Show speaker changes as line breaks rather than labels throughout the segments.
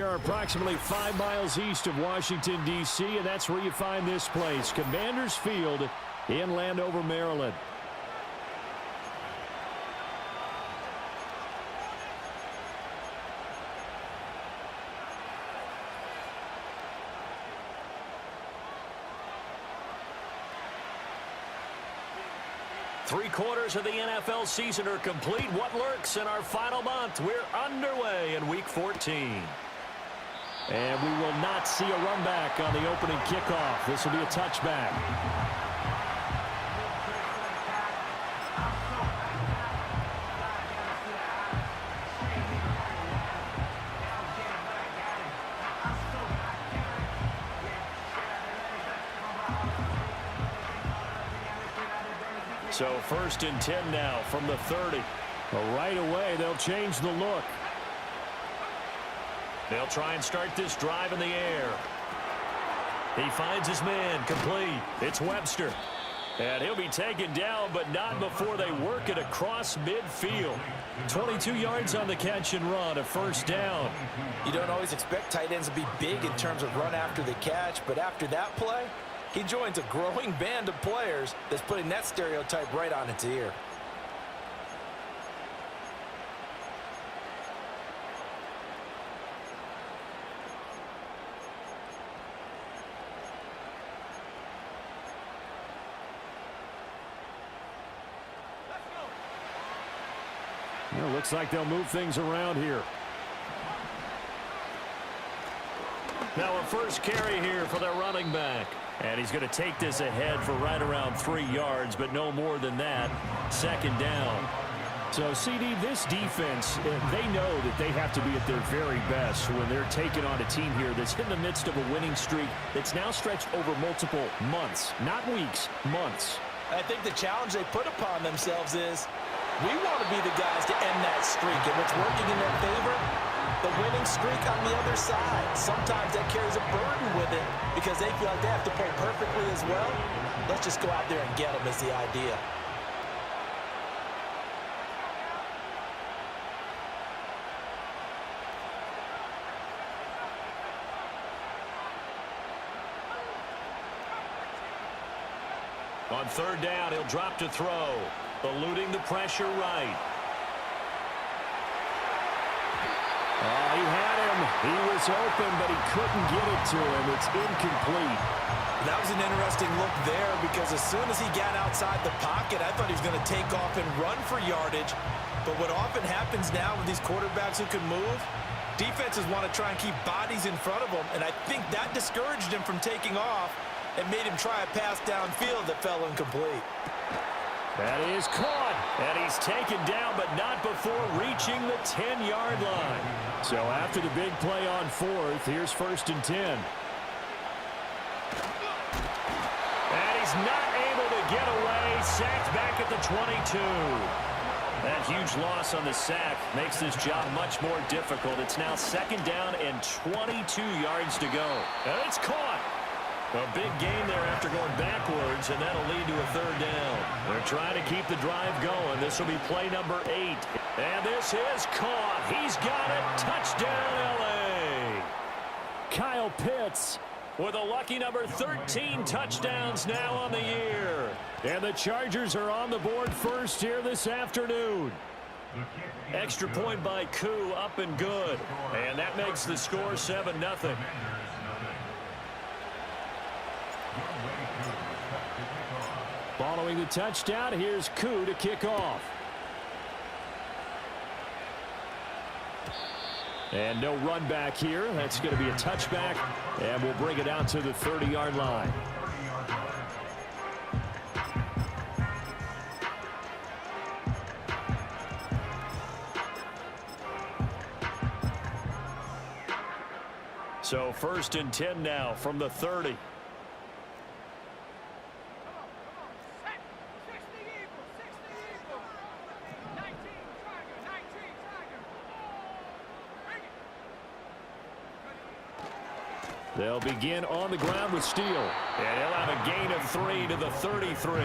We are approximately 5 miles east of Washington, D.C., and that's where you find this place, Commanders Field in Landover, Maryland. Three-quarters of the NFL season are complete. What lurks in our final month? We're underway in Week 14. And we will not see a run back on the opening kickoff. This will be a touchback. So 1st and 10 now from the 30. Well, right away, they'll change the look. They'll try and start this drive in the air. He finds his man, complete. It's Webster. And he'll be taken down, but not before they work it across midfield. 22 yards on the catch and run, a 1st down.
You don't always expect tight ends to be big in terms of run after the catch, but after that play, he joins a growing band of players that's putting that stereotype right on its ear.
Well, looks like they'll move things around here. Now a first carry here for their running back. And he's going to take this ahead for right around 3 yards, but no more than that. 2nd down. So, CD, this defense, they know that they have to be at their very best when they're taking on a team here that's in the midst of a winning streak that's now stretched over multiple months, not weeks, months.
I think the challenge they put upon themselves is we want to be the guys to end that streak, and what's working in their favor, the winning streak on the other side. Sometimes that carries a burden with it because they feel like they have to play perfectly as well. Let's just go out there and get them is the idea.
On 3rd down, he'll drop to throw, eluding the pressure right. Oh, he had him. He was open, but he couldn't get it to him. It's incomplete.
That was an interesting look there because as soon as he got outside the pocket, I thought he was going to take off and run for yardage. But what often happens now with these quarterbacks who can move, defenses want to try and keep bodies in front of them, and I think that discouraged him from taking off and made him try a pass downfield that fell incomplete.
That is caught, and he's taken down, but not before reaching the 10-yard line. So after the big play on 4th, here's 1st and 10. And he's not able to get away. Sacked back at the 22. That huge loss on the sack makes this job much more difficult. It's now 2nd down and 22 yards to go. And it's caught. A big gain there after going backwards, and that'll lead to a 3rd down. They're trying to keep the drive going. This will be play number 8. And this is caught. He's got it. Touchdown, L.A. Kyle Pitts with a lucky number 13 touchdowns now on the year. And the Chargers are on the board first here this afternoon. Extra point by Koo, up and good. And that makes the score 7-0. Following the touchdown, here's Koo to kick off. And no run back here. That's going to be a touchback, and we'll bring it out to the 30-yard line. So 1st and 10 now from the 30. They'll begin on the ground with Steele. And he'll have a gain of 3 to the 33.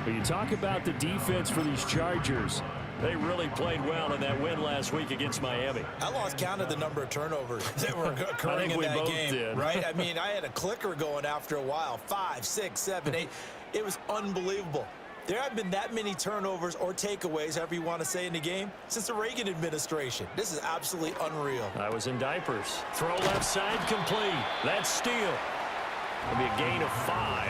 When you talk about the defense for these Chargers, They really played well in that win last week against Miami.
I lost count of the number of turnovers that were occurring in that game.
Did.
Right? I mean, I had a clicker going after a while. 5, 6, 7, 8. It was unbelievable. There haven't been that many turnovers or takeaways, however you want to say, in the game since the Reagan administration. This is absolutely unreal.
I was in diapers. Throw left side complete. That's steal. It'll be a gain of 5.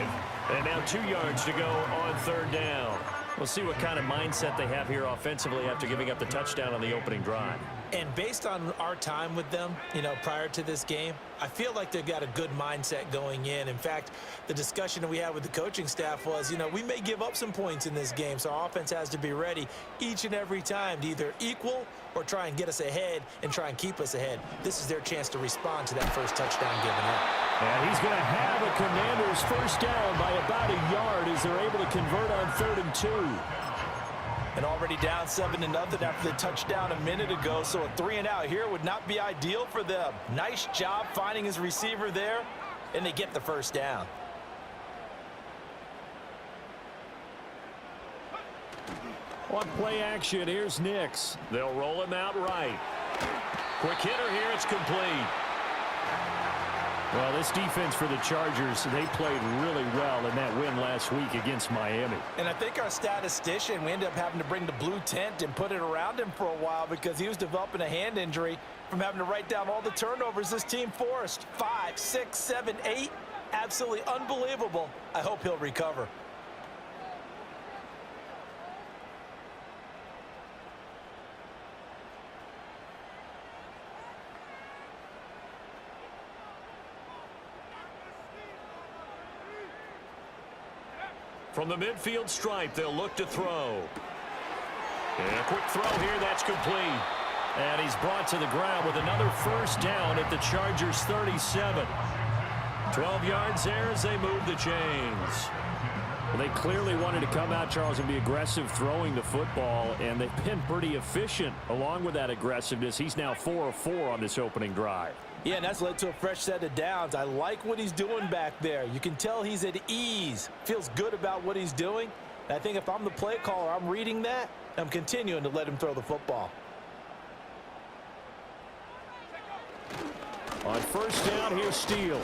And now 2 yards to go on 3rd down. We'll see what kind of mindset they have here offensively after giving up the touchdown on the opening drive.
And based on our time with them, prior to this game, I feel like they've got a good mindset going in. In fact, the discussion that we had with the coaching staff was, we may give up some points in this game, so our offense has to be ready each and every time to either equal or try and get us ahead and try and keep us ahead. This is their chance to respond to that first touchdown given up.
And he's going to have a Commanders first down by about a yard as they're able to convert on 3rd and 2.
And already down 7-0 after the touchdown a minute ago, so a 3 and out here would not be ideal for them. Nice job finding his receiver there, and they get the first down.
On play action, here's Nix. They'll roll him out right. Quick hitter here, it's complete. Well, this defense for the Chargers, they played really well in that win last week against Miami.
And I think our statistician, we ended up having to bring the blue tent and put it around him for a while because he was developing a hand injury from having to write down all the turnovers this team forced. 5, 6, 7, 8. Absolutely unbelievable. I hope he'll recover.
From the midfield stripe, they'll look to throw. And a quick throw here, that's complete. And he's brought to the ground with another first down at the Chargers' 37. 12 yards there as they move the chains. Well, they clearly wanted to come out, Charles, and be aggressive throwing the football, and they've been pretty efficient along with that aggressiveness. He's now 4 of 4 on this opening drive.
Yeah, and that's led to a fresh set of downs. I like what he's doing back there. You can tell he's at ease. Feels good about what he's doing. And I think if I'm the play caller, I'm reading that. I'm continuing to let him throw the football.
On first down, here's Steele.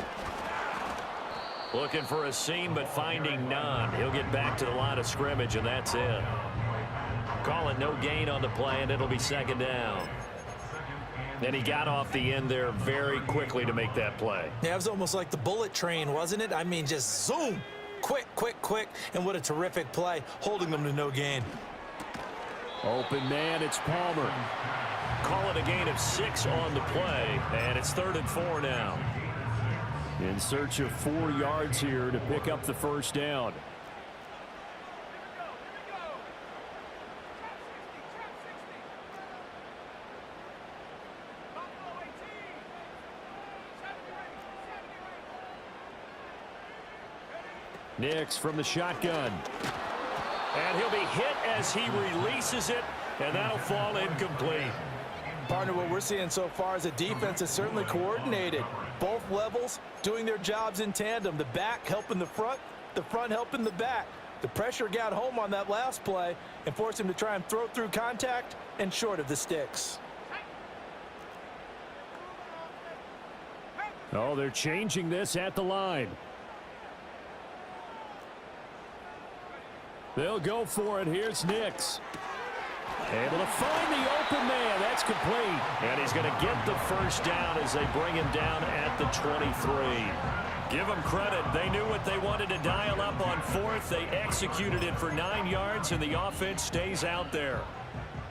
Looking for a seam, but finding none. He'll get back to the line of scrimmage, and that's it. Call it no gain on the play, and it'll be 2nd down. Then he got off the end there very quickly to make that play.
Yeah, it was almost like the bullet train, wasn't it? I mean, just zoom. Quick, quick, quick. And what a terrific play, holding them to no gain.
Open man, it's Palmer. Call it a gain of 6 on the play, and it's 3rd and 4 now. In search of 4 yards here to pick up the first down. Nix from the shotgun. And he'll be hit as he releases it, and that'll fall incomplete.
Partner, what we're seeing so far is the defense is certainly coordinated. Both levels doing their jobs in tandem. The back helping the front helping the back. The pressure got home on that last play and forced him to try and throw through contact and short of the sticks.
Oh, they're changing this at the line. They'll go for it. Here's Nix. Able to find the open man. That's complete. And he's going to get the first down as they bring him down at the 23. Give them credit. They knew what they wanted to dial up on 4th. They executed it for 9 yards, and the offense stays out there.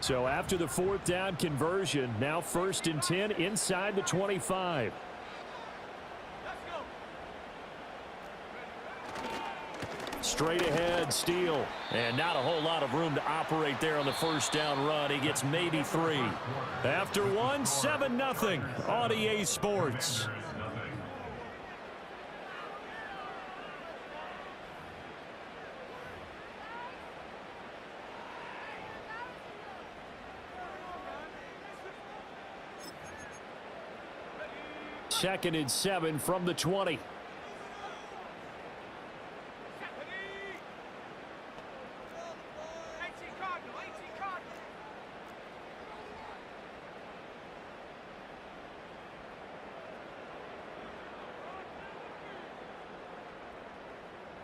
So after the 4th down conversion, now 1st and 10 inside the 25. Straight ahead, Steele. And not a whole lot of room to operate there on the first down run. He gets maybe 3. After 1, 7-0 on EA Sports. Second and 7 from the 20.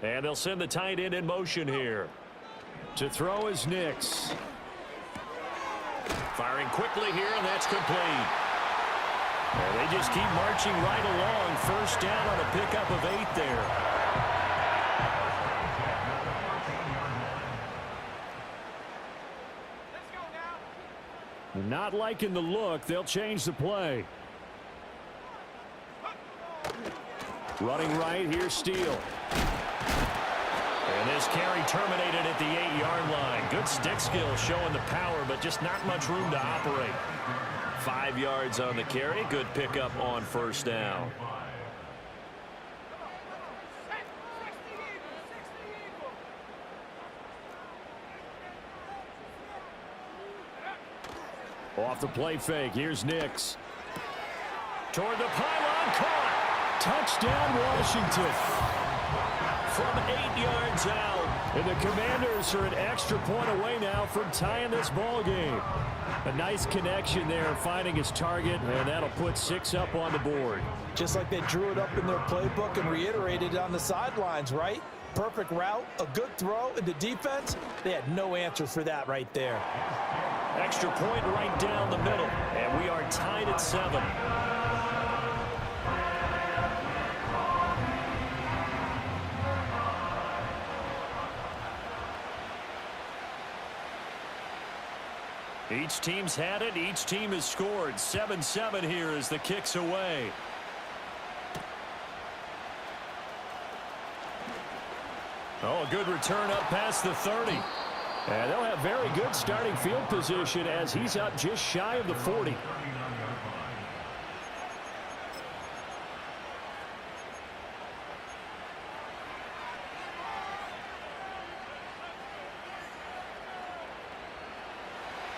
And they'll send the tight end in motion here. To throw is Nix. Firing quickly here, and that's complete. And they just keep marching right along. First down on a pickup of 8 there. Not liking the look. They'll change the play. Running right, here's Steele. And this carry terminated at the 8-yard line. Good stick skill showing the power, but just not much room to operate. 5 yards on the carry. Good pickup on first down. Off the play fake, here's Nix. Toward the pylon, caught. Touchdown, Washington. From 8 yards out. And the Commanders are an extra point away now from tying this ball game. A nice connection there, finding his target, and that'll put 6 up on the board.
Just like they drew it up in their playbook and reiterated it on the sidelines, right? Perfect route, a good throw, and the defense, they had no answer for that right there.
Extra point right down the middle, and we are tied at 7. Each team's had it. Each team has scored. 7-7 here as the kick's away. Oh, a good return up past the 30. And they'll have very good starting field position as he's up just shy of the 40.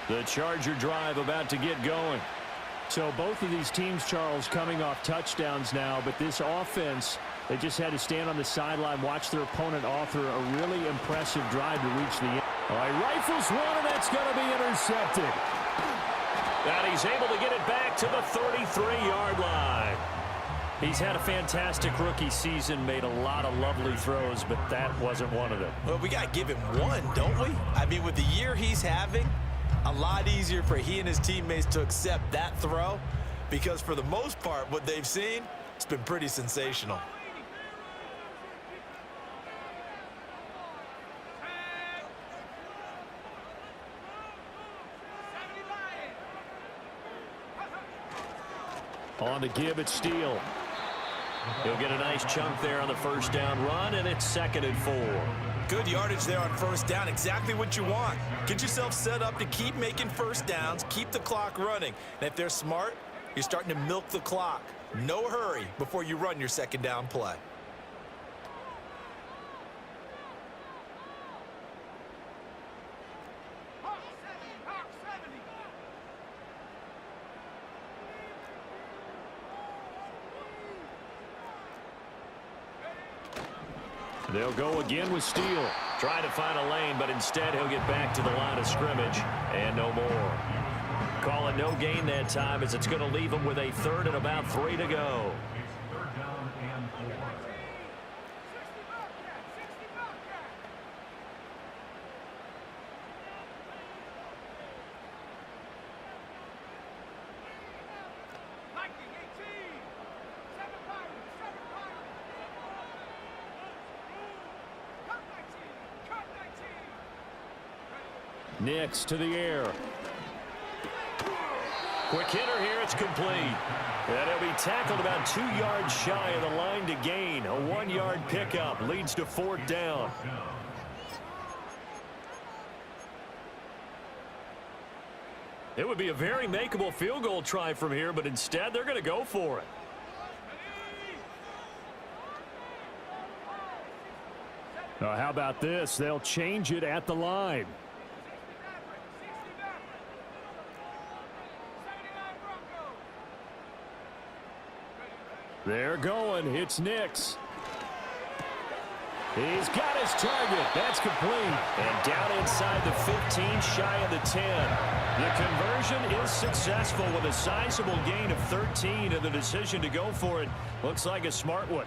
The Charger drive about to get going. So both of these teams, Charles, coming off touchdowns now, but this offense, they just had to stand on the sideline, watch their opponent author a really impressive drive to reach the end. All right, rifles one, and that's going to be intercepted. And he's able to get it back to the 33-yard line. He's had a fantastic rookie season, made a lot of lovely throws, but that wasn't one of them.
Well, we got to give him one, don't we? I mean, with the year he's having, a lot easier for he and his teammates to accept that throw because for the most part, what they've seen, it's been pretty sensational.
On the give, it's Steele. He'll get a nice chunk there on the first down run, and it's 2nd and 4.
Good yardage there on first down, exactly what you want. Get yourself set up to keep making first downs, keep the clock running. And if they're smart, you're starting to milk the clock. No hurry before you run your second down play.
They'll go again with Steele. Trying to find a lane, but instead he'll get back to the line of scrimmage and no more. Call it no gain that time as it's going to leave him with a 3rd and about 3 to go. Nix to the air. Quick hitter here, it's complete. And he'll be tackled about 2 yards shy of the line to gain. A 1-yard pickup leads to 4th down. It would be a very makeable field goal try from here, but instead they're going to go for it. How about this? They'll change it at the line. They're going. It's Nix. He's got his target. That's complete. And down inside the 15, shy of the 10. The conversion is successful with a sizable gain of 13, and the decision to go for it looks like a smart one.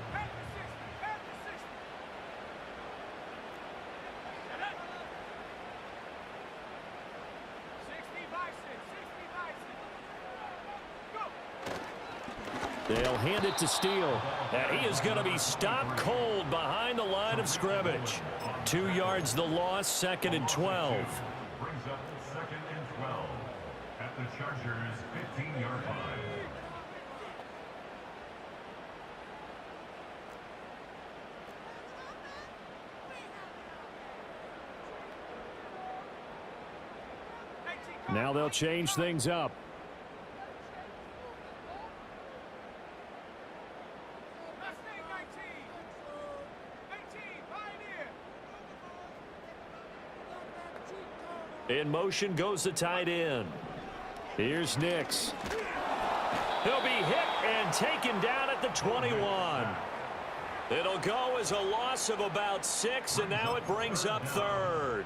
They'll hand it to Steele. And he is going to be stopped cold behind the line of scrimmage. 2 yards the loss, 2nd and 12.
Brings up 2nd and 12 at the Chargers' 15-yard line.
Now they'll change things up. In motion goes the tight end. Here's Nix. He'll be hit and taken down at the 21. It'll go as a loss of about 6, and now it brings up 3rd.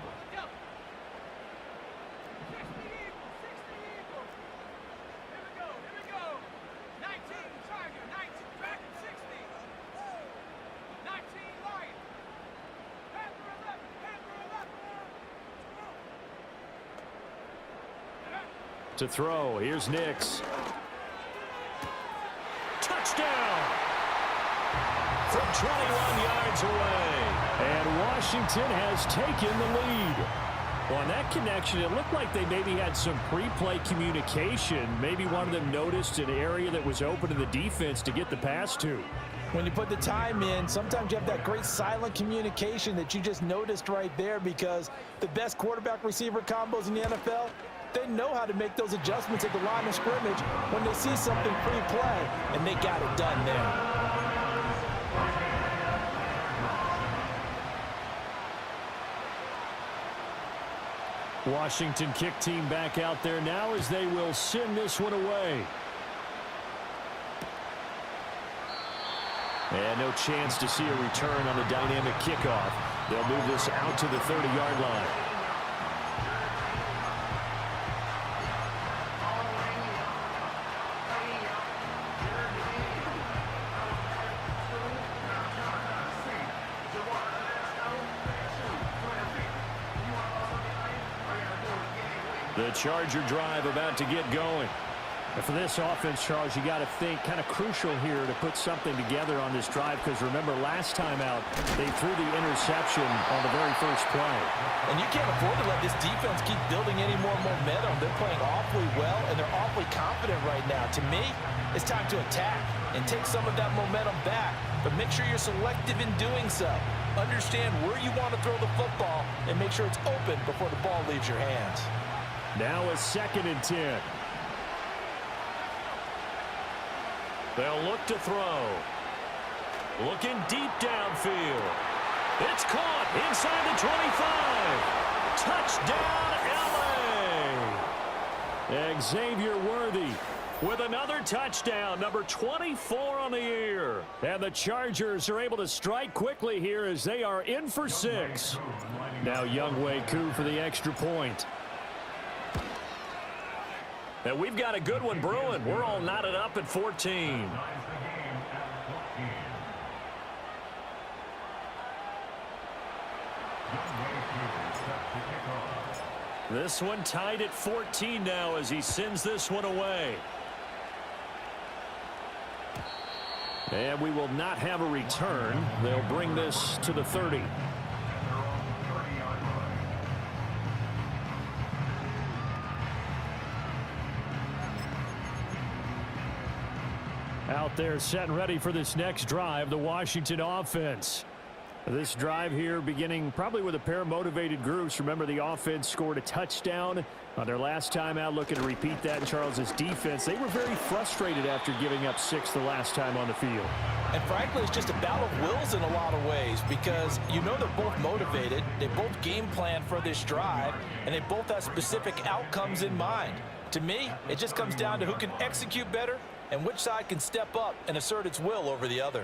To throw, here's Nix. Touchdown! From 21 yards away. And Washington has taken the lead. Well, on that connection, it looked like they maybe had some pre-play communication. Maybe one of them noticed an area that was open to the defense to get the pass to.
When you put the time in, sometimes you have that great silent communication that you just noticed right there, because the best quarterback-receiver combos in the NFL, they know how to make those adjustments at the line of scrimmage when they see something pre-play, and they got it done there.
Washington kick team back out there now as they will send this one away. And no chance to see a return on the dynamic kickoff. They'll move this out to the 30-yard line. The Charger drive about to get going. And for this offense, Charles, you got to think kind of crucial here to put something together on this drive, because remember last time out they threw the interception on the very first play.
And you can't afford to let this defense keep building any more momentum. They're playing awfully well, and they're awfully confident right now. To me, it's time to attack and take some of that momentum back, but make sure you're selective in doing so. Understand where you want to throw the football and make sure it's open before the ball leaves your hands.
Now a 2nd and 10. They'll look to throw. Looking deep downfield. It's caught inside the 25. Touchdown, L.A. Xavier Worthy with another touchdown, number 24 on the year. And the Chargers are able to strike quickly here as they are in for 6. Now Younghoe Koo for the extra point. And we've got a good one brewing. We're all knotted up at 14. This one tied at 14 now as he sends this one away. And we will not have a return. They'll bring this to the 30. Out there set and ready for this next drive, the Washington offense. This drive here beginning probably with a pair of motivated groups. Remember, the offense scored a touchdown on their last time out. Looking to repeat that in Charles's defense. They were very frustrated after giving up 6 the last time on the field.
And frankly, it's just a battle of wills in a lot of ways, because you know they're both motivated. They both game plan for this drive, and they both have specific outcomes in mind. To me, it just comes down to who can execute better and which side can step up and assert its will over the other.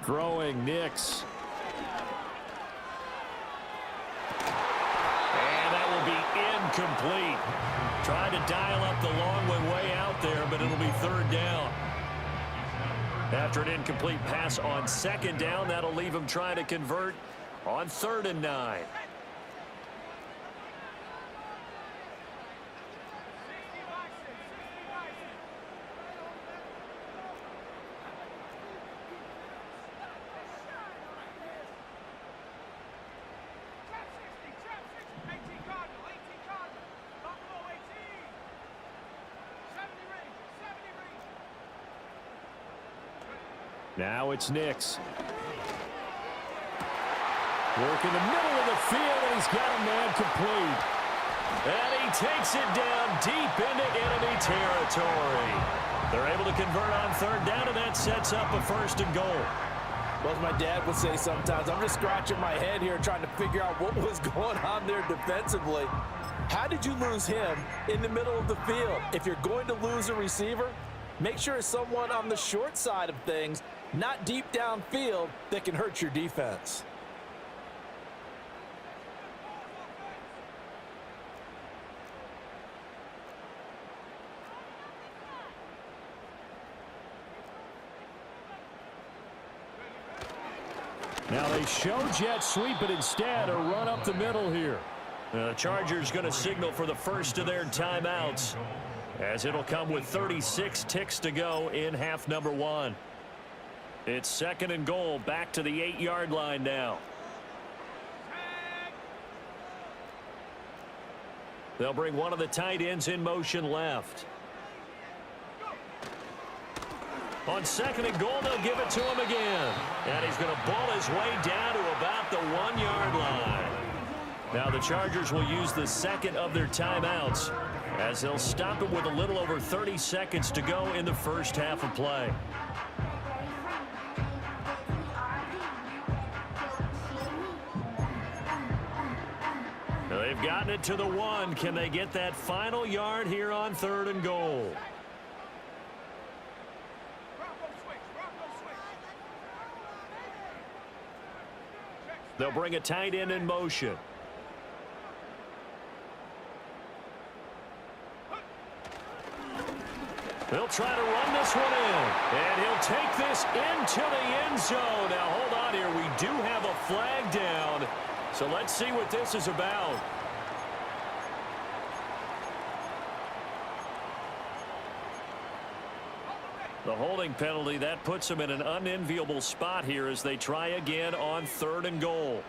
Throwing Nix. And that will be incomplete. Trying to dial up the long one way out there, but it'll be 3rd down. After an incomplete pass on second down, that'll leave him trying to convert on 3rd and 9. Now it's Nix. Work in the middle of the field, and he's got a man complete. And he takes it down deep into enemy territory. They're able to convert on 3rd down, and that sets up a 1st and goal.
Well, as my dad would say sometimes, I'm just scratching my head here trying to figure out what was going on there defensively. How did you lose him in the middle of the field? If you're going to lose a receiver, make sure it's someone on the short side of things, not deep downfield, that can hurt your defense.
Now they show jet sweep, but instead a run up the middle here. The Chargers going to signal for the first of their timeouts, as it'll come with 36 ticks to go in half number 1. It's 2nd and goal, back to the 8-yard line now. They'll bring one of the tight ends in motion left. On 2nd and goal, they'll give it to him again. And he's going to ball his way down to about the 1-yard line. Now the Chargers will use the 2nd of their timeouts, as they'll stop it with a little over 30 seconds to go in the first half of play. They've gotten it to the 1. Can they get that final yard here on 3rd and goal? They'll bring a tight end in motion. They'll try to run this one in. And he'll take this into the end zone. Now, hold on here. We do have a flag down. So let's see what this is about. The holding penalty, that puts them in an unenviable spot here as they try again on 3rd and goal.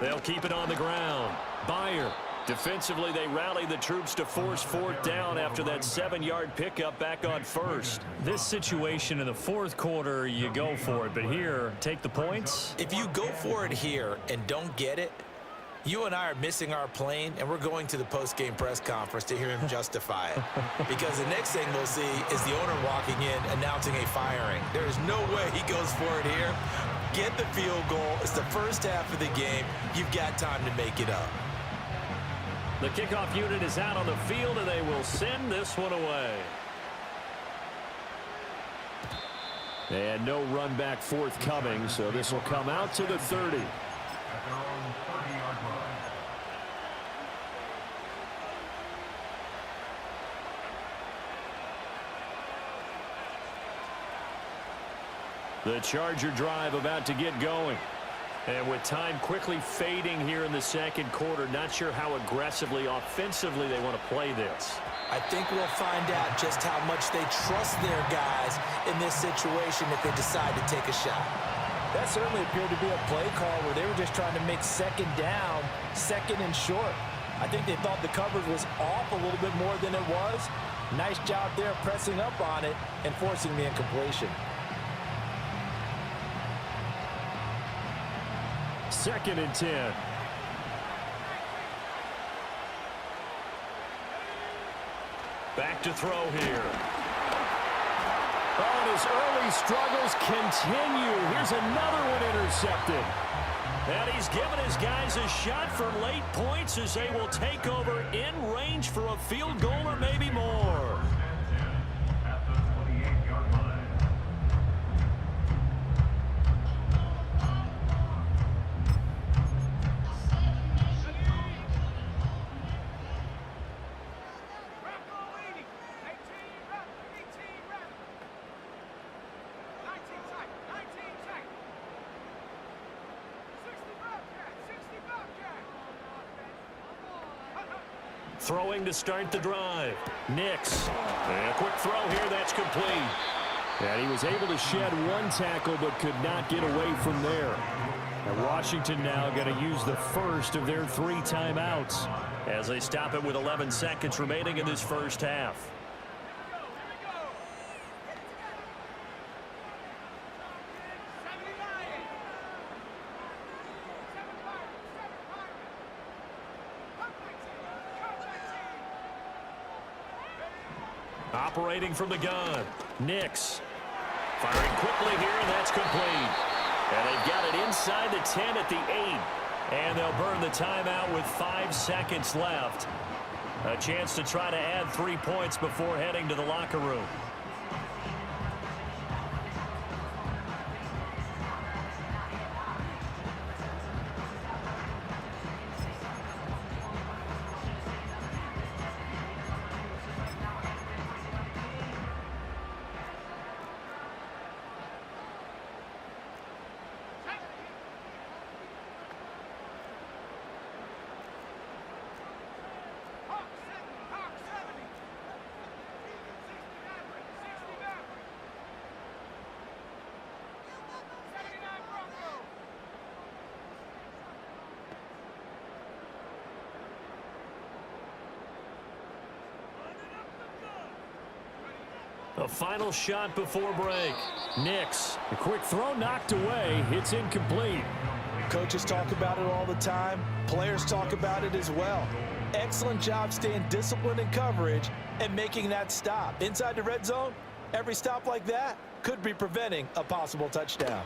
They'll keep it on the ground. Byer. Defensively, they rally the troops to force 4th down after that 7-yard pickup back on 1st.
This situation in the 4th quarter, you go for it. But here, take the points.
If you go for it here and don't get it, you and I are missing our plane, and we're going to the post-game press conference to hear him justify it. Because the next thing we'll see is the owner walking in announcing a firing. There is no way he goes for it here. Get the field goal. It's the first half of the game. You've got time to make it up.
The kickoff unit is out on the field, and they will send this one away. And no run back forthcoming, so this will come out to the 30.
At their own 30-yard line.
The Charger drive about to get going. And with time quickly fading here in the 2nd quarter, not sure how aggressively, offensively they want to play this.
I think we'll find out just how much they trust their guys in this situation if they decide to take a shot. That certainly appeared to be a play call where they were just trying to make 2nd down, 2nd and short. I think they thought the coverage was off a little bit more than it was. Nice job there pressing up on it and forcing the incompletion.
2nd and 10. Back to throw here. Oh, and his early struggles continue. Here's another one intercepted. And he's given his guys a shot for late points as they will take over in range for a field goal or maybe more.
At the
throwing to start the drive. Nix. And a quick throw here. That's complete.
And he was able to shed one tackle but could not get away from there. And Washington now going to use the first of their 3 timeouts
as they stop it with 11 seconds remaining in this first half. Operating from the gun. Nix. Firing quickly here, and that's complete. And they've got it inside the 10 at the 8. And they'll burn the timeout with 5 seconds left. A chance to try to add 3 points before heading to the locker room. A final shot before break. Nix.
A quick throw knocked away. It's incomplete.
Coaches talk about it all the time. Players talk about it as well. Excellent job staying disciplined in coverage and making that stop. Inside the red zone, every stop like that could be preventing a possible touchdown.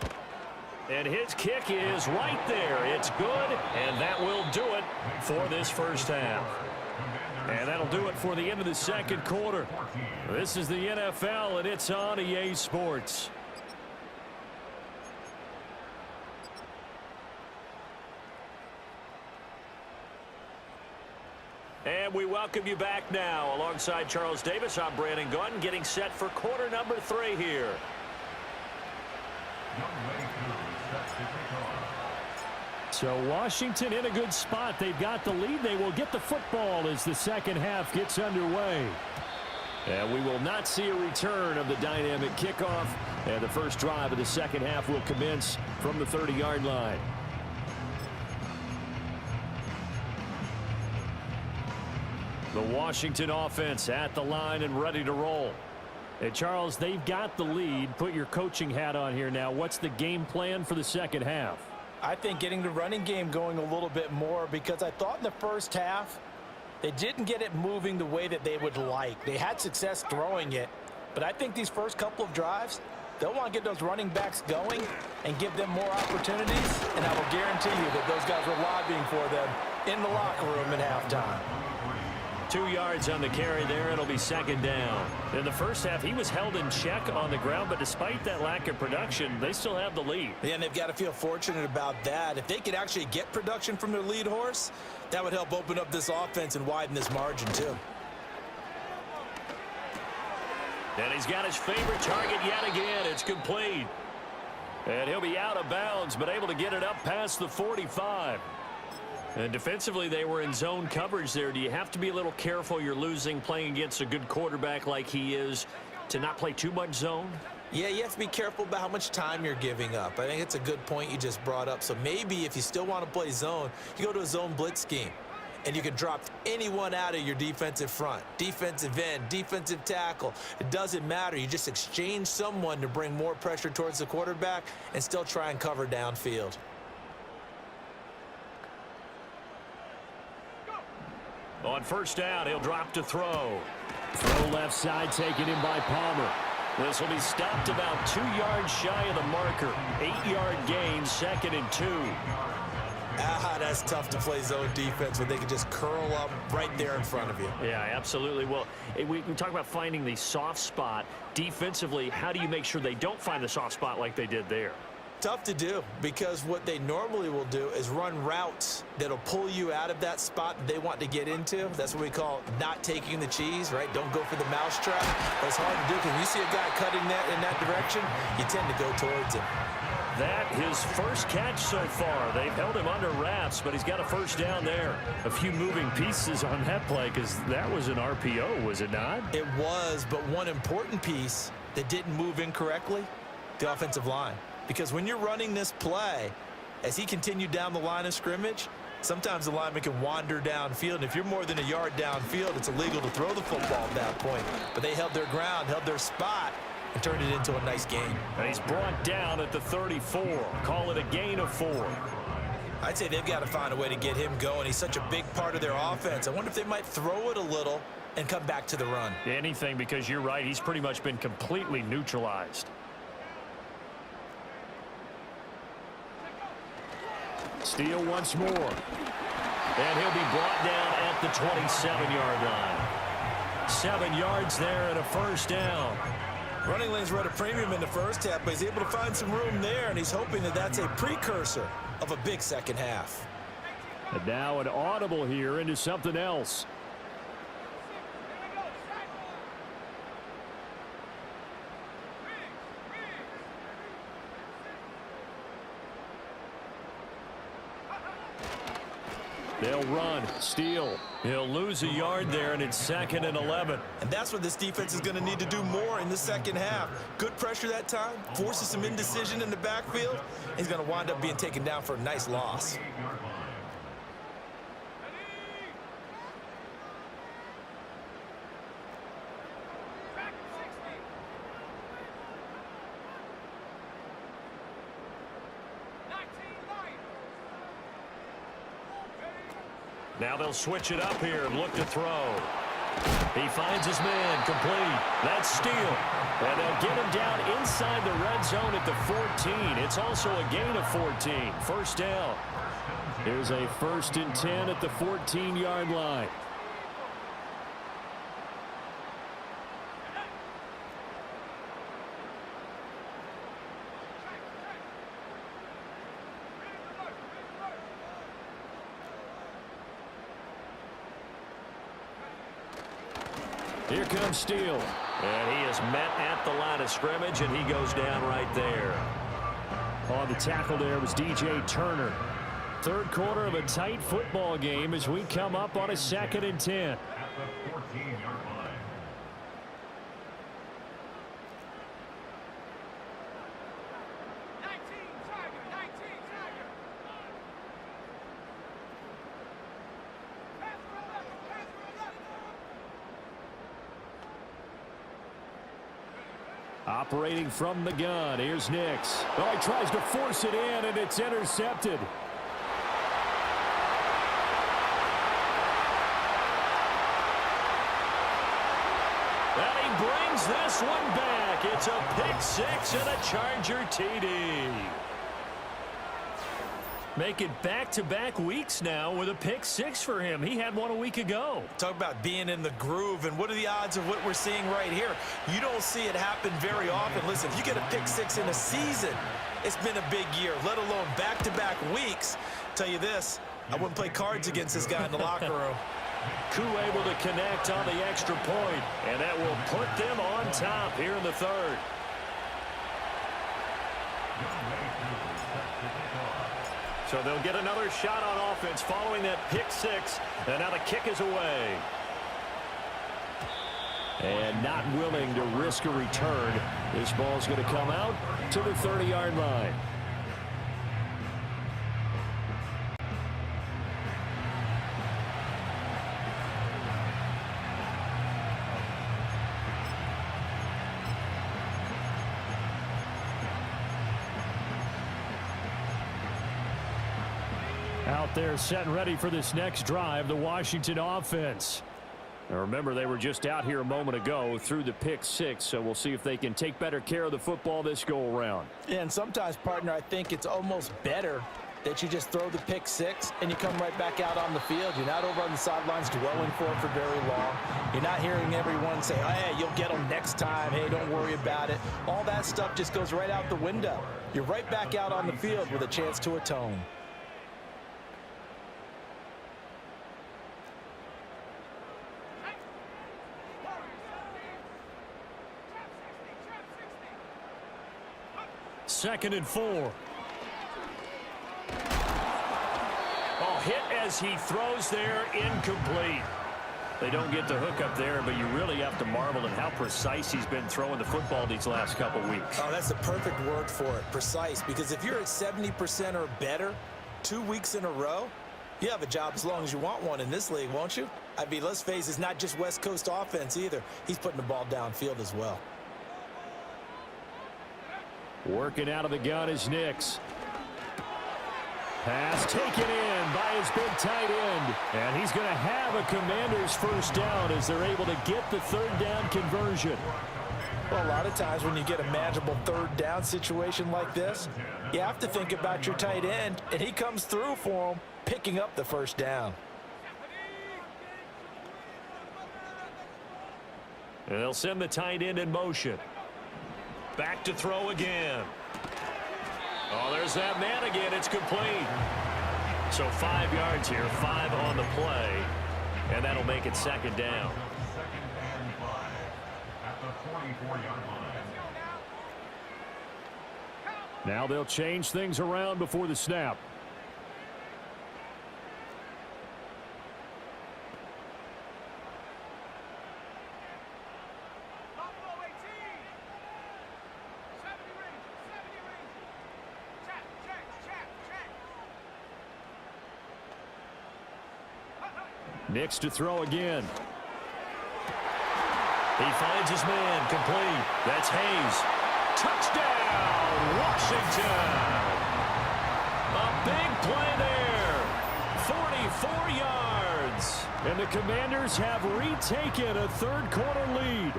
And his kick is right there. It's good, and that will do it for this first half. And that'll do it for the end of the second quarter. This is the NFL, and it's on EA Sports. And we welcome you back now. Alongside Charles Davis, I'm Brandon Gunn, getting set for quarter number 3 here.
So Washington in a good spot. They've got the lead. They will get the football as the second half gets underway. And we will not see a return of the dynamic kickoff. And the first drive of the second half will commence from the 30-yard line. The Washington offense at the line and ready to roll. Hey, Charles, they've got the lead. Put your coaching hat on here now. What's the game plan for the second half?
I think getting the running game going a little bit more, because I thought in the first half they didn't get it moving the way that they would like. They had success throwing it, but I think these first couple of drives, they'll want to get those running backs going and give them more opportunities, and I will guarantee you that those guys were lobbying for them in the locker room at halftime.
2 yards on the carry there. It'll be second down. In the first half, he was held in check on the ground, but despite that lack of production, they still have the lead.
Yeah, and they've got to feel fortunate about that. If they could actually get production from their lead horse, that would help open up this offense and widen this margin too.
And he's got his favorite target yet again. It's complete. And he'll be out of bounds, but able to get it up past the 45. And defensively, they were in zone coverage there. Do you have to be a little careful? You're losing playing against a good quarterback like he is to not play too much zone?
Yeah, you have to be careful about how much time you're giving up. I think it's a good point you just brought up. So maybe if you still want to play zone, you go to a zone blitz scheme. And you can drop anyone out of your defensive front. Defensive end, defensive tackle. It doesn't matter. You just exchange someone to bring more pressure towards the quarterback and still try and cover downfield.
On first down, he'll drop to throw.
Throw left side taken in by Palmer.
This will be stopped about 2 yards shy of the marker. 8-yard gain, 2nd and 2.
That's tough to play zone defense when they can just curl up right there in front of you.
Yeah, absolutely. Well, we talk about finding the soft spot. Defensively, how do you make sure they don't find the soft spot like they did there?
Tough to do, because what they normally will do is run routes that'll pull you out of that spot that they want to get into. That's what we call not taking the cheese, right? Don't go for the mousetrap. But it's hard to do because when you see a guy cutting that in that direction, you tend to go towards him.
that his first catch so far. They've held him under wraps, but he's got a first down there. A few moving pieces on that play because that was an RPO, was it not?
It was, but one important piece that didn't move incorrectly, the offensive line. Because when you're running this play, as he continued down the line of scrimmage, sometimes the lineman can wander downfield, and if you're more than a yard downfield, it's illegal to throw the football at that point. But they held their ground, held their spot, and turned it into a nice game.
And he's brought down at the 34. Call it a gain of 4.
I'd say they've got to find a way to get him going. He's such a big part of their offense. I wonder if they might throw it a little and come back to the run.
Anything, because you're right. He's pretty much been completely neutralized. Steele once more. And he'll be brought down at the 27-yard line. 7 yards there and a first down.
Running lanes were at a premium in the first half, but he's able to find some room there, and he's hoping that that's a precursor of a big second half.
And now an audible here into something else. They'll run. Steele. He'll lose a yard there, and it's 2nd and 11.
And that's what this defense is going to need to do more in the second half. Good pressure that time, forces some indecision in the backfield. He's going to wind up being taken down for a nice loss.
Now they'll switch it up here and look to throw. He finds his man complete. That's Steele. And they'll get him down inside the red zone at the 14. It's also a gain of 14. First down.
Here's a 1st and 10 at the 14-yard line. Here comes Steele.
And he is met at the line of scrimmage, and he goes down right there.
On the tackle there was DJ Turner. Third quarter of a tight football game as we come up on a 2nd and 10.
At the 14-yard line.
Operating from the gun, here's Nix. Oh, he tries to force it in, and it's intercepted.
And he brings this one back. It's a pick 6 and a Charger TD. Make it back-to-back weeks now with a pick 6 for him. He had one a week ago.
Talk about being in the groove, and what are the odds of what we're seeing right here? You don't see it happen very often. Listen, if you get a pick 6 in a season, it's been a big year, let alone back-to-back weeks. Tell you this, I wouldn't play cards against this guy in the locker room.
Koo able to connect on the extra point, and that will put them on top here in the third. So they'll get another shot on offense following that pick 6, and now the kick is away.
And not willing to risk a return. This ball's going to come out to the 30-yard line. Out there set and ready for this next drive, the Washington offense. Now remember, they were just out here a moment ago through the pick 6, so we'll see if they can take better care of the football this go-around.
Yeah, and sometimes, partner, I think it's almost better that you just throw the pick 6 and you come right back out on the field. You're not over on the sidelines dwelling for it for very long. You're not hearing everyone say, oh, hey, you'll get them next time. Hey, don't worry about it. All that stuff just goes right out the window. You're right back out on the field with a chance to atone.
Second and 4.
as he throws there, incomplete. They don't get the hook up there, but you really have to marvel at how precise he's been throwing the football these last couple weeks.
Oh, that's the perfect word for it, precise, because if you're at 70% or better 2 weeks in a row, you have a job as long as you want one in this league, won't you? I mean, let's face it, it's not just West Coast offense either. He's putting the ball downfield as well.
Working out of the gun is Nix. Pass taken in by his big tight end. And he's going to have a Commanders first down as they're able to get the third down conversion.
Well, a lot of times when you get a manageable third down situation like this, you have to think about your tight end, and he comes through for him, picking up the first down.
And they'll send the tight end in motion. Back to throw again. Oh, there's that man again. It's complete. So 5 yards here, 5 on the play, and that'll make it second down.
Second and 5 at the 44-yard line.
Now they'll change things around before the snap. Nix to throw again.
He finds his man, complete. That's Hayes. Touchdown, Washington. A big play there. 44 yards.
And the Commanders have retaken a third-quarter lead.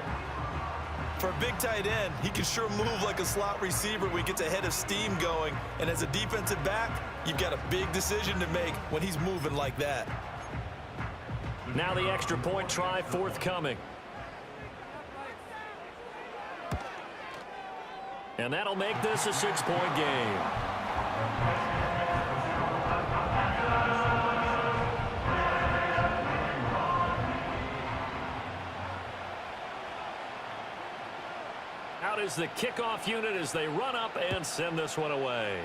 For a big tight end, he can sure move like a slot receiver when he gets a head of steam going. And as a defensive back, you've got a big decision to make when he's moving like that.
Now the extra point try forthcoming. And that'll make this a 6-point game. Out is the kickoff unit as they run up and send this one away.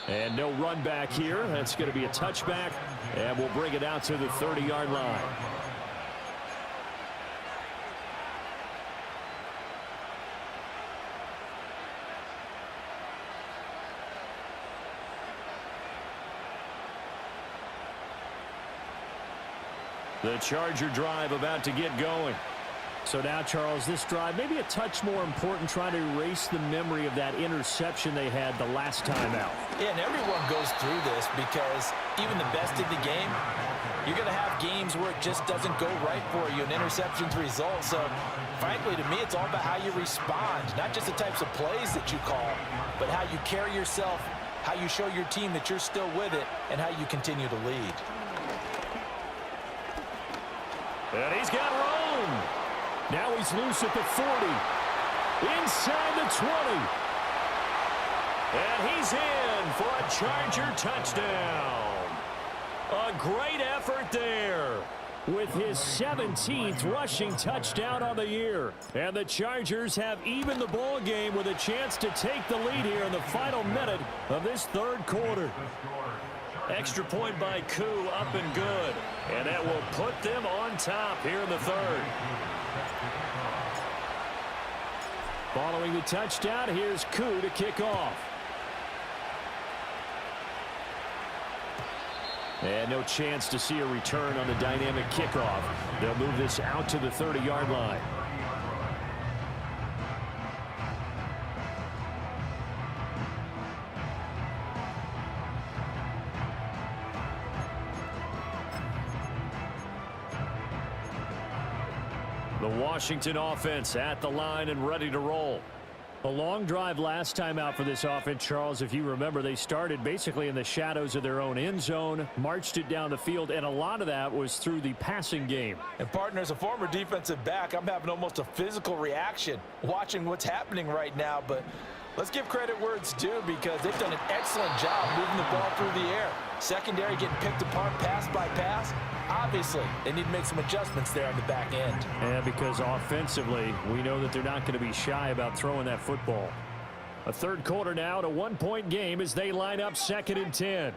And no run back here. That's going to be a touchback, and we'll bring it out to the 30-yard line. The Charger drive about to get going. So now, Charles, this drive maybe a touch more important, trying to erase the memory of that interception they had the last time out.
Yeah, and everyone goes through this because even the best in the game, you're going to have games where it just doesn't go right for you, and interceptions result. So, frankly, to me, it's all about how you respond, not just the types of plays that you call, but how you carry yourself, how you show your team that you're still with it, and how you continue to lead.
And he's got room. Now he's loose at the 40. Inside the 20.
And he's in for a Charger touchdown. A great effort there.
With his 17th rushing touchdown on the year. And the Chargers have evened the ball game with a chance to take the lead here in the final minute of this third quarter.
Extra point by Koo, up and good. And that will put them on top here in the third.
Following the touchdown, here's Koo to kick off. And no chance to see a return on the dynamic kickoff. They'll move this out to the 30-yard line. The Washington offense at the line and ready to roll. A long drive last time out for this offense, Charles. If you remember, they started basically in the shadows of their own end zone, marched it down the field, and a lot of that was through the passing game.
And, partner, as a former defensive back, I'm having almost a physical reaction watching what's happening right now. But let's give credit where it's due because they've done an excellent job moving the ball through the air. Secondary getting picked apart pass by pass. Obviously, they need to make some adjustments there on the back end.
And because offensively, we know that they're not going to be shy about throwing that football. A third quarter now, a one-point game as they line up 2nd and 10.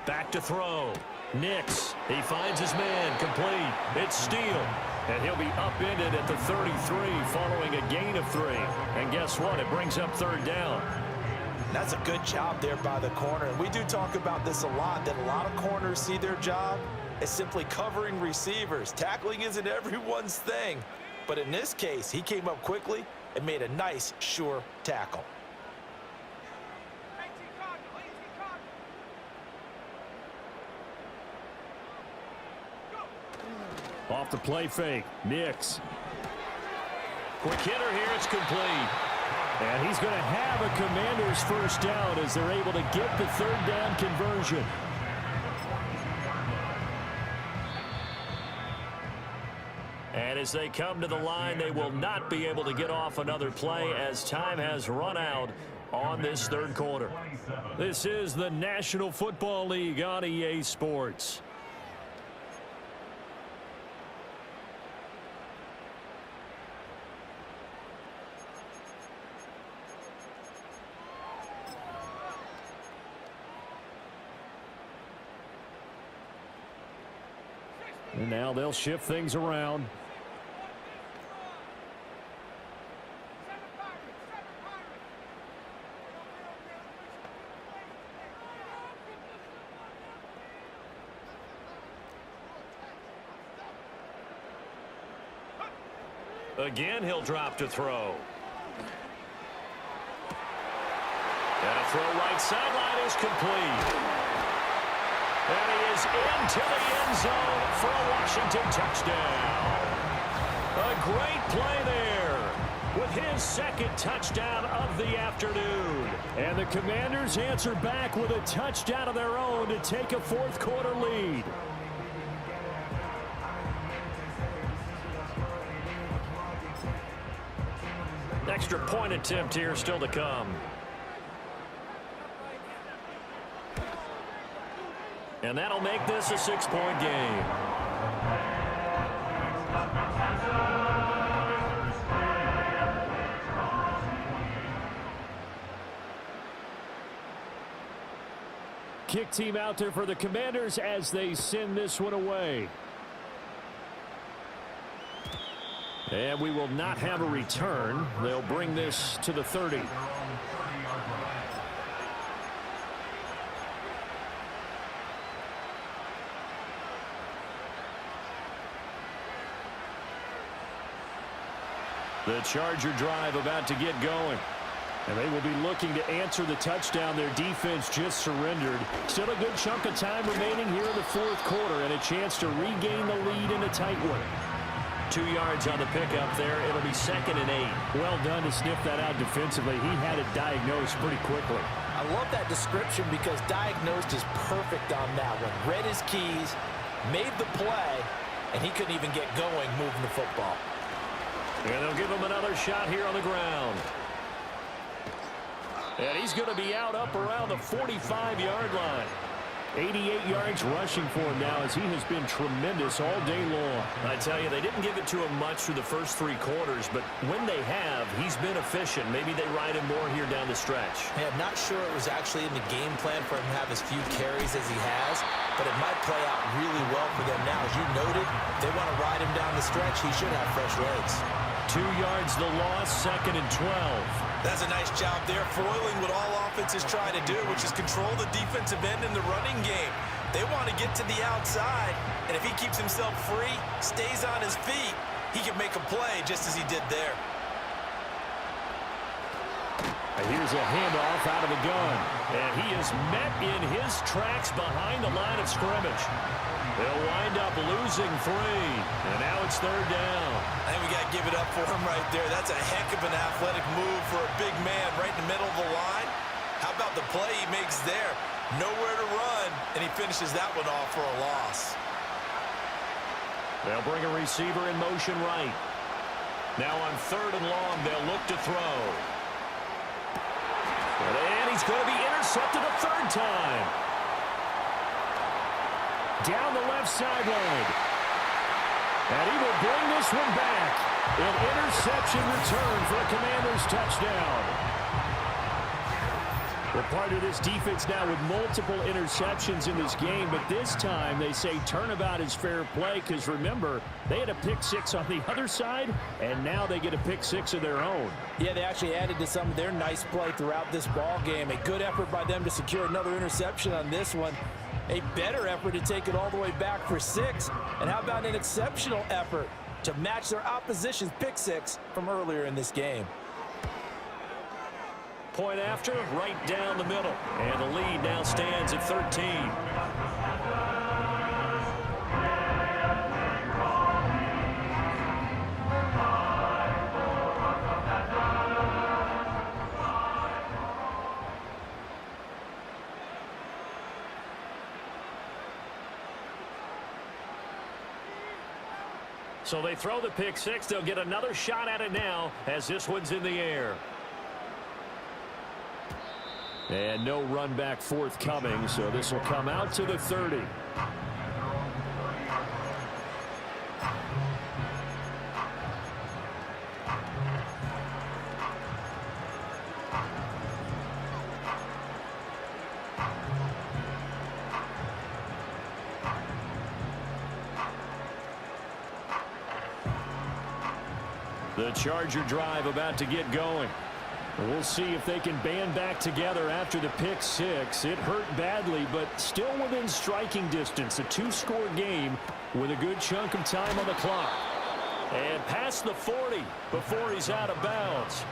Back to throw. Nix, he finds his man, complete. It's Steele, and he'll be upended at the 33 following a gain of 3. And guess what? It brings up 3rd down.
That's a good job there by the corner. And we do talk about this a lot, that a lot of corners see their job as simply covering receivers. Tackling isn't everyone's thing. But in this case, he came up quickly and made a nice, sure tackle.
Off the play fake, Nix. Quick hitter here, it's complete. And he's going to have a Commanders first down as they're able to get the 3rd down conversion. And as they come to the line, they will not be able to get off another play as time has run out on this 3rd quarter. This is the National Football League on EA Sports. And now they'll shift things around. Again, he'll drop to throw. And a throw right sideline is complete. And he is into the end zone for a Washington touchdown. A great play there with his 2nd touchdown of the afternoon. And the Commanders answer back with a touchdown of their own to take a 4th quarter lead. Extra point attempt here still to come. And that'll make this a 6-point game. Kick team out there for the Commanders as they send this one away. And we will not have a return. They'll bring this to the 30. The Charger drive about to get going. And they will be looking to answer the touchdown their defense just surrendered. Still a good chunk of time remaining here in the 4th quarter and a chance to regain the lead in a tight one. 2 yards on the pickup there. It'll be 2nd and 8. Well done to sniff that out defensively. He had it diagnosed pretty quickly.
I love that description because diagnosed is perfect on that one. Read his keys, made the play, and he couldn't even get going moving the football.
And they'll give him another shot here on the ground. And he's going to be out up around the 45-yard line. 88 yards rushing for him now as he has been tremendous all day long.
I tell you, they didn't give it to him much through the first 3 quarters, but when they have, he's been efficient. Maybe they ride him more here down the stretch.
Hey, I'm not sure it was actually in the game plan for him to have as few carries as he has, but it might play out really well for them now. As you noted, if they want to ride him down the stretch, he should have fresh legs.
2 yards the loss, 2nd and 12.
That's a nice job there, foiling what all offenses try to do, which is control the defensive end in the running game. They want to get to the outside, and if he keeps himself free, stays on his feet, he can make a play just as he did there.
And here's a handoff out of the gun. And he is met in his tracks behind the line of scrimmage. They'll wind up losing 3. And now it's 3rd down.
I think we got to give it up for him right there. That's a heck of an athletic move for a big man right in the middle of the line. How about the play he makes there? Nowhere to run, and he finishes that one off for a loss.
They'll bring a receiver in motion right. Now on 3rd and long, they'll look to throw. And he's going to be intercepted a 3rd time. down the left sideline. And he will bring this one back. An interception return for a Commanders touchdown. Well, part of this defense now with multiple interceptions in this game, but this time they say turnabout is fair play because, remember, they had a pick six on the other side, and now they get a pick six of their own.
Yeah, they actually added to some of their nice play throughout this ball game. A good effort by them to secure another interception on this one. A better effort to take it all the way back for 6. And how about an exceptional effort to match their opposition's pick six from earlier in this game?
Point after, right down the middle. And the lead now stands at 13. So they throw the pick six. They'll get another shot at it now as this one's in the air. And no run back forthcoming, so this will come out to the 30. The Charger drive about to get going. We'll see if they can band back together after the pick six. It hurt badly, but still within striking distance. A 2-score game with a good chunk of time on the clock. And past the 40 before he's out of bounds.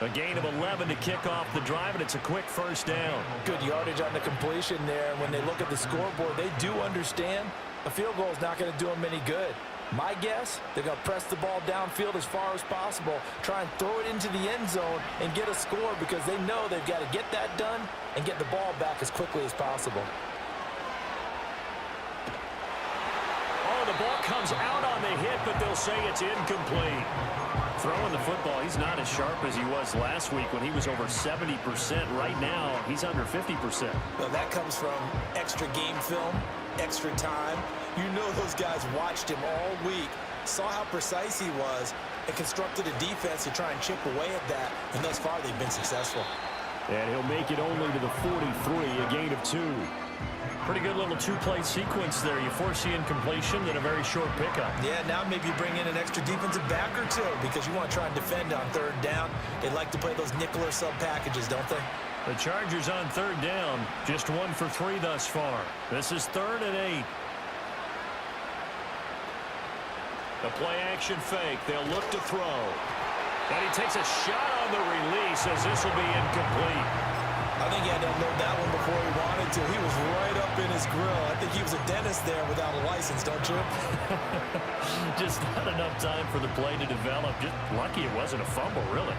A gain of 11 to kick off the drive, and it's a quick first down.
Good yardage on the completion there. And when they look at the scoreboard, they do understand a field goal is not going to do them any good. My guess, they're going to press the ball downfield as far as possible, try and throw it into the end zone and get a score because they know they've got to get that done and get the ball back as quickly as possible.
Oh, the ball comes out on the hit, but they'll say it's incomplete. Throwing the football, he's not as sharp as he was last week when he was over 70%. Right now, he's under 50%.
Well, that comes from extra game film, extra time. You know those guys watched him all week, saw how precise he was, and constructed a defense to try and chip away at that. And thus far, they've been successful.
And he'll make it only to the 43, a gain of 2.
Pretty good little two-play sequence there. You force the incompletion, then a very short pickup.
Yeah, now maybe you bring in an extra defensive back or two because you want to try and defend on third down. They like to play those nickel or sub packages, don't they?
The Chargers on third down, just 1 for 3 thus far. This is 3rd and 8. The play-action fake. They'll look to throw. And he takes a shot on the release as this will be incomplete.
I think he had to unload that one before he wanted to. He was right up in his grill. I think he was a dentist there without a license, don't you?
Just not enough time for the play to develop. Just lucky it wasn't a fumble, really.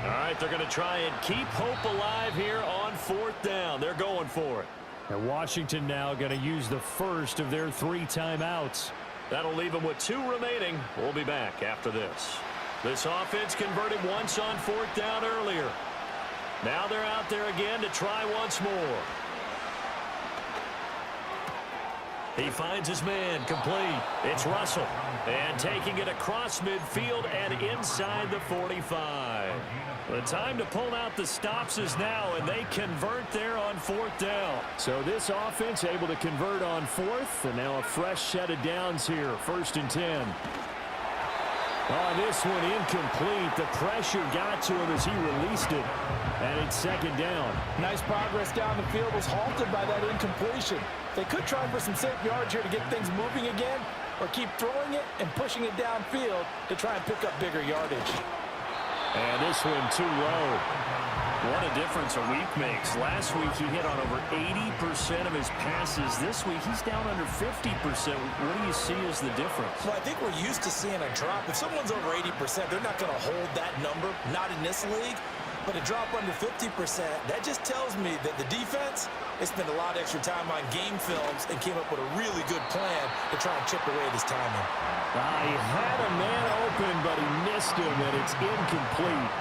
All right, they're going to try and keep hope alive here on 4th down. They're going for it.
And Washington now going to use the first of their 3 timeouts.
That'll leave them with 2 remaining. We'll be back after this. This offense converted once on 4th down earlier. Now they're out there again to try once more. He finds his man complete. It's Russell. And taking it across midfield and inside the 45. The time to pull out the stops is now, and they convert there on 4th down.
So this offense able to convert on 4th, and now a fresh set of downs here. 1st and 10. Oh, this one incomplete. The pressure got to him as he released it. And it's 2nd down.
Nice progress down the field was halted by that incompletion. They could try for some safe yards here to get things moving again, or keep throwing it and pushing it downfield to try and pick up bigger yardage.
And this one too low.
What a difference a week makes. Last week he hit on over 80% of his passes. This week he's down under 50%. What do you see as the difference?
Well, I think we're used to seeing a drop. If someone's over 80%, they're not going to hold that number, not in this league. but a drop under 50%, that just tells me that the defense, they spent a lot of extra time on game films and came up with a really good plan to try and chip away at his timing.
He had a man open, but he missed him, and it's incomplete.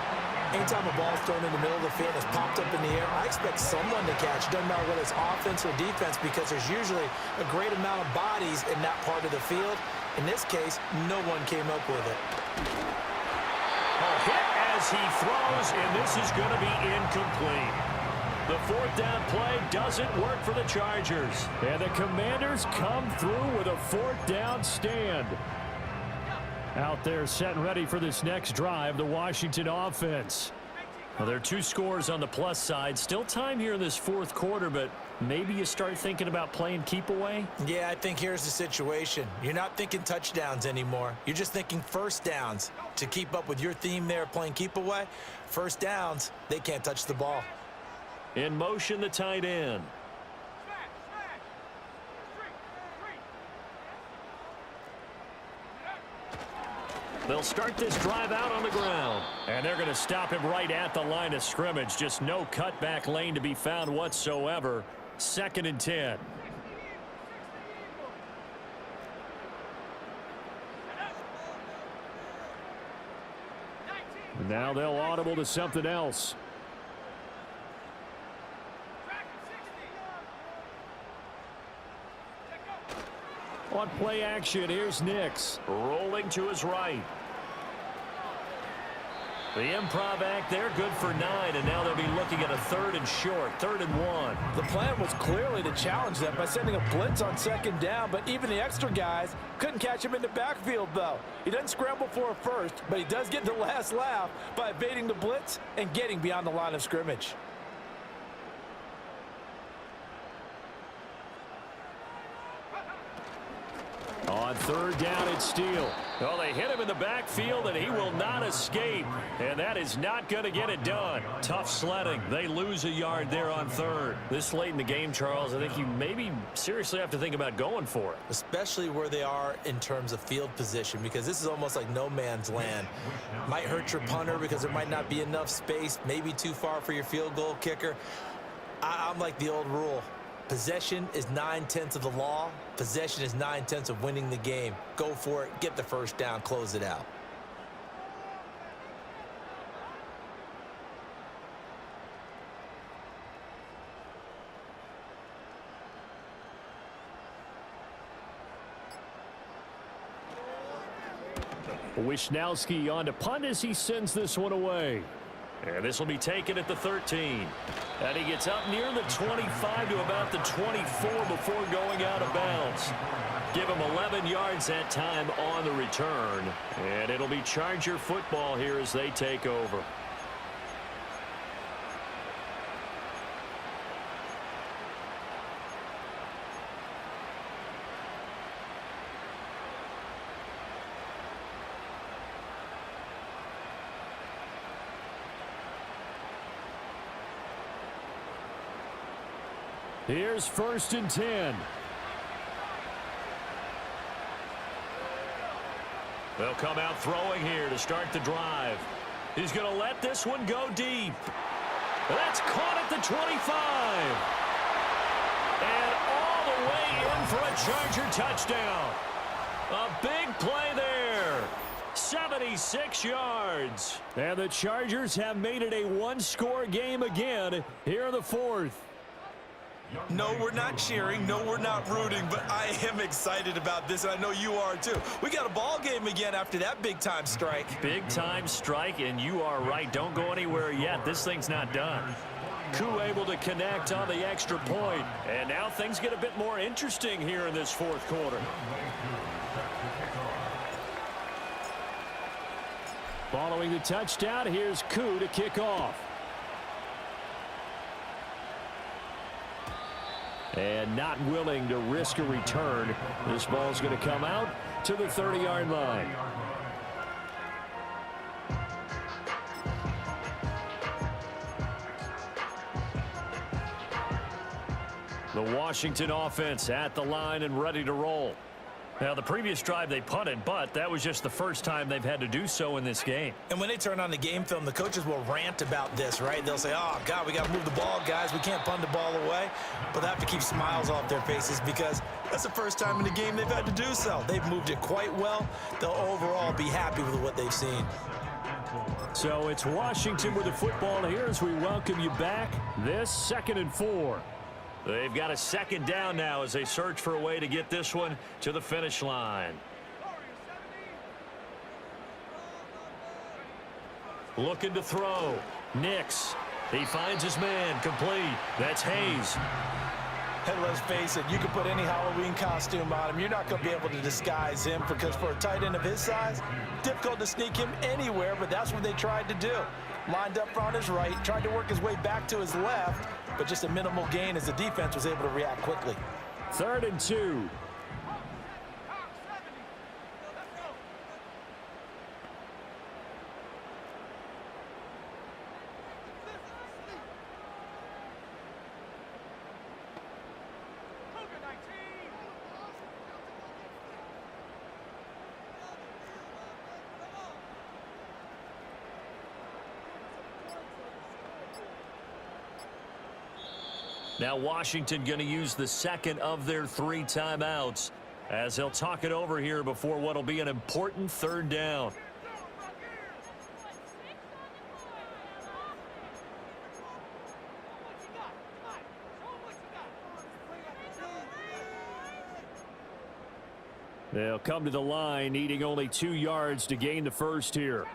Anytime a ball's thrown in the middle of the field and it's popped up in the air, I expect someone to catch. It doesn't matter whether it's offense or defense, because there's usually a great amount of bodies in that part of the field. In this case, no one came up with it.
A hit as he throws, and this is going to be incomplete. The fourth down play doesn't work for the Chargers.
And the Commanders come through with a fourth down stand. Out there set and ready for this next drive, the Washington offense.
Well, there are 2 scores on the plus side. Still time here in this fourth quarter, but maybe you start thinking about playing keep away?
Yeah, I think here's the situation. You're not thinking touchdowns anymore. You're just thinking first downs. To keep up with your theme there, playing keep away, first downs, they can't touch the ball.
In motion, the tight end. They'll start this drive out on the ground.
And they're going to stop him right at the line of scrimmage. Just no cutback lane to be found whatsoever. 2nd and 10. Now they'll audible to something else. On play action, here's Nix.
Rolling to his right. The improv act there, good for 9, and now they'll be looking at a 3rd and short, 3rd and 1.
The plan was clearly to challenge them by sending a blitz on 2nd down, but even the extra guys couldn't catch him in the backfield, though. He doesn't scramble for a first, but he does get the last laugh by evading the blitz and getting beyond the line of scrimmage.
On 3rd down, it's Steele.
Well, they hit him in the backfield, and he will not escape. And that is not going to get it done. Tough sledding. They lose a yard there on 3rd. This late in the game, Charles, I think you maybe seriously have to think about going for it.
Especially where they are in terms of field position, because this is almost like no man's land. Might hurt your punter because there might not be enough space, maybe too far for your field goal kicker. I'm like the old rule. Possession is 9/10 of the law. Possession is 9/10 of winning the game. Go for it. Get the first down. Close it out.
Wisnowski on to punt as he sends this one away.
And this will be taken at the 13. And he gets up near the 25 to about the 24 before going out of bounds. Give him 11 yards that time on the return. And it'll be Charger football here as they take over.
Here's 1st and 10.
They'll come out throwing here to start the drive. He's going to let this one go deep. That's caught at the 25. And all the way in for a Charger touchdown. A big play there. 76 yards.
And the Chargers have made it a one-score game again here in the 4th.
No, we're not cheering. No, we're not rooting, but I am excited about this, and I know you are too. We got a ball game again after that big-time strike.
Big-time strike, and you are right. Don't go anywhere yet. This thing's not done.
Koo able to connect on the extra point.
And now things get a bit more interesting here in this 4th quarter.
Following the touchdown, here's Koo to kick off. And not willing to risk a return. This ball's going to come out to the 30-yard line. The Washington offense at the line and ready to roll. Now, the previous drive they punted, but that was just the first time they've had to do so in this game.
And when they turn on the game film, the coaches will rant about this, right? They'll say, oh, God, we got to move the ball, guys. We can't punt the ball away. But they have to keep smiles off their faces because that's the first time in the game they've had to do so. They've moved it quite well. They'll overall be happy with what they've seen.
So it's Washington with the football here as we welcome you back. This 2nd and 4. They've got a second down now as they search for a way to get this one to the finish line. Looking to throw. Nix. He finds his man. Complete. That's Hayes.
And let's face it, you can put any Halloween costume on him. You're not going to be able to disguise him because for a tight end of his size, difficult to sneak him anywhere, but that's what they tried to do. Lined up on his right, tried to work his way back to his left, but just a minimal gain as the defense was able to react quickly.
3rd and 2. Now Washington going to use the second of their 3 timeouts as they'll talk it over here before what will be an important 3rd down. They'll come to the line needing only 2 yards to gain the first here.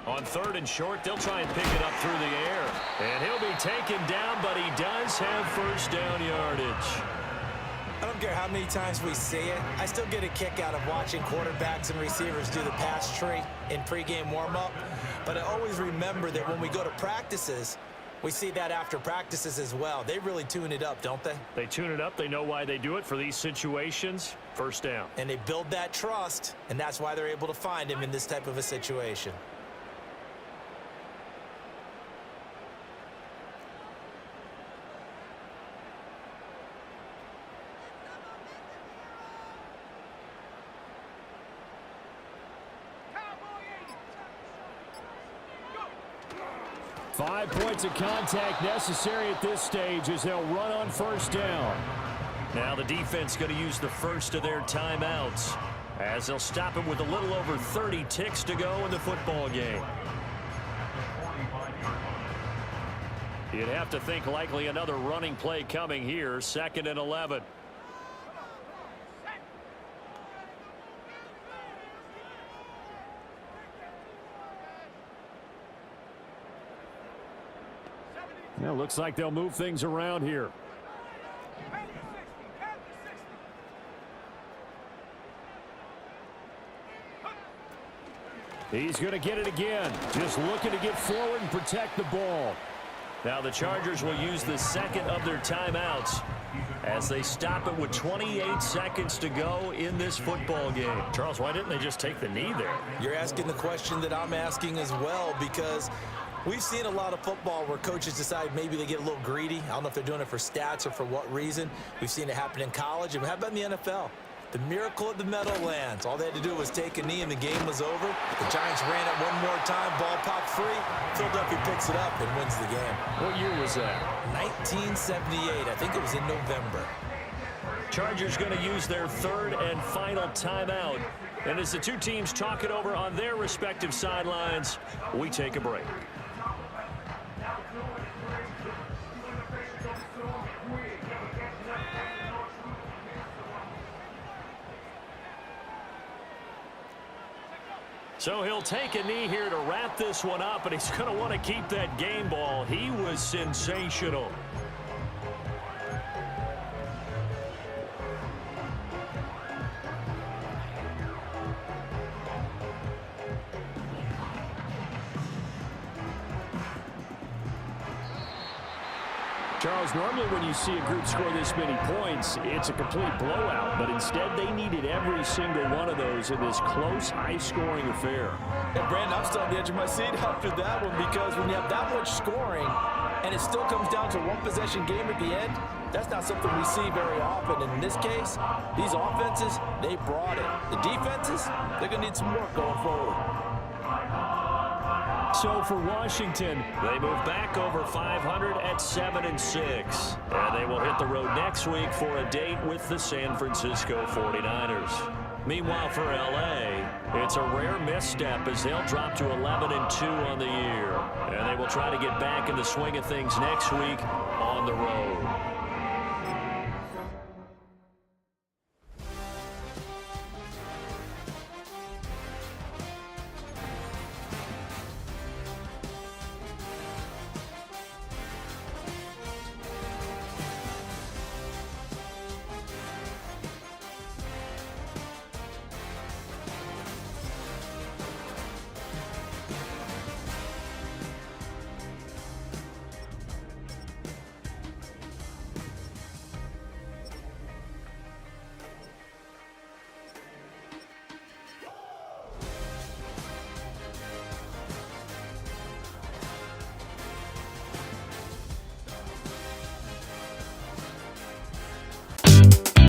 On 3rd and short, they'll try and pick it up through the air. And he'll be taken down, but he does have first down yardage.
I don't care how many times we say it, I still get a kick out of watching quarterbacks and receivers do the pass tree in pregame warm-up. But I always remember that when we go to practices, we see that after practices as well. They really tune it up, don't they?
They tune it up. They know why they do it for these situations. First down.
And they build that trust, and that's why they're able to find him in this type of a situation.
Five points of contact necessary at this stage as they'll run on first down. Now the defense going to use the first of their timeouts as they'll stop it with a little over 30 ticks to go in the football game. You'd have to think likely another running play coming here. 2nd and 11. Well, looks like they'll move things around here. He's going to get it again. Just looking to get forward and protect the ball. Now the Chargers will use the second of their timeouts as they stop it with 28 seconds to go in this football game. Charles, why didn't they just take the knee there?
You're asking the question that I'm asking as well, because we've seen a lot of football where coaches decide maybe they get a little greedy. I don't know if they're doing it for stats or for what reason. We've seen it happen in college. And how about in the NFL? The miracle of the Meadowlands. All they had to do was take a knee and the game was over. The Giants ran it one more time. Ball popped free. Philadelphia picks it up and wins the game.
What year was that?
1978. I think it was in November.
Chargers going to use their 3rd and final timeout. And as the two teams talk it over on their respective sidelines, we take a break. So he'll take a knee here to wrap this one up, and he's going to want to keep that game ball. He was sensational. Charles, normally when you see a group score this many points, it's a complete blowout. But instead, they needed every single one of those in this close, high-scoring affair.
And Brandon, I'm still on the edge of my seat after that one, because when you have that much scoring and it still comes down to one possession game at the end, that's not something we see very often. And in this case, these offenses, they brought it. The defenses, they're going to need some work going forward.
So for Washington,
they move back over 500 at 7-6. And they will hit the road next week for a date with the San Francisco 49ers. Meanwhile, for L.A., it's a rare misstep as they'll drop to 11-2 on the year. And they will try to get back in the swing of things next week on the road.